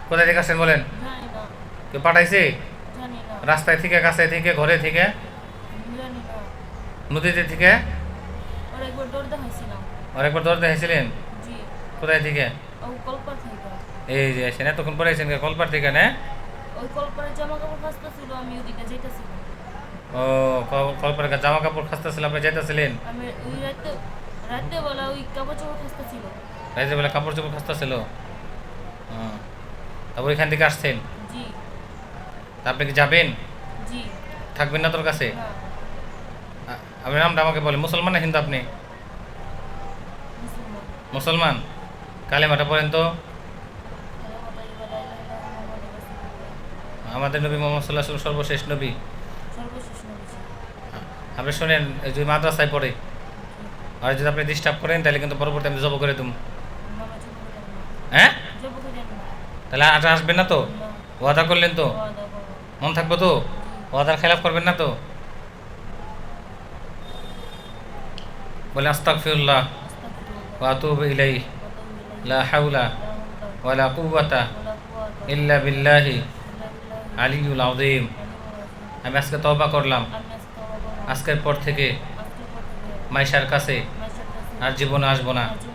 কোথায় থেকে আসছেন বলেন? জানি না। কেউ পাঠাইছে? জানি না। রাস্তায় থেকে, কাছে থেকে, ঘরে থেকে, জানি না। নদীতে থেকে? ওর একবার দৌড় দেখাইছিলাম। আরেকবার দৌড় দেখাইছিলেন? জি। কোথায় থেকে? ও কলপার থেকে। এই যে এসেন, এতক্ষণ পরে এসেন কলপার থেকে না? ওই কলপারে জামা কাপড় কাচতে ছিল, আমি ওদিকে যাইতেছিলাম। ও, কলপার জামা কাপড় খাসতেছিলেন, আপনি যাইতেছিলেন? আমি ওই রাতে রাতে বেলা ওই কাপড় চোপড় কাচতে ছিল। রাইতে বেলা কাপড় চোপড় খাসতেছিল? তারপর ওইখান থেকে আসছেন? জি। তা আপনি কি যাবেন? জি। থাকবেন না তোর কাছে? না। আপনার নামটা আমাকে বলেন। মুসলমান না হিন্দু আপনি? মুসলমান। মুসলমান। কালেমাটা পড়েন তো। আমাদের নবী মোহাম্মদ সাল্লাল্লাহু আলাইহি ওয়াসাল্লাম সর্বশেষ নবী। সর্বশেষ নবী। আপনি শোনেন, এই যে মাদ্রাসায় পড়ে, আর যদি আপনি ডিস্টার্ব করেন তাহলে কিন্তু পরবর্তী আমি জব করে দেবো। নামাজ পড়ে না। হ্যাঁ? জব করে না। তাহলে আর আসবেন না তো? না। ওয়াদা করলেন তো? ওয়াদা করো। মন থাকবো তো? জি। ওয়াদার খেলাফ করবেন না তো? বলে আস্তাগফিরুল্লাহ আস্তাগফিরুল্লাহ ওয়া আতুবু ইলাইহি ওয়া আতুবু ইলাইহি। লা হাওলা লা হাওলা ওয়ালা কুওয়াতা ওয়ালা কুওয়াতা ইল্লা বিল্লাহি ইল্লা বিল্লাহি আলিয়্যুল আযীম। আলিয়্যিল আযীম। আমি আজকে তওবা করলাম, আমি আজকে তওবা করলাম। আজকের পর থেকে আজকের পর থেকে মাইশার কাছে মায়ের কাছে আর জীবনে আসবো না। আর জীবনে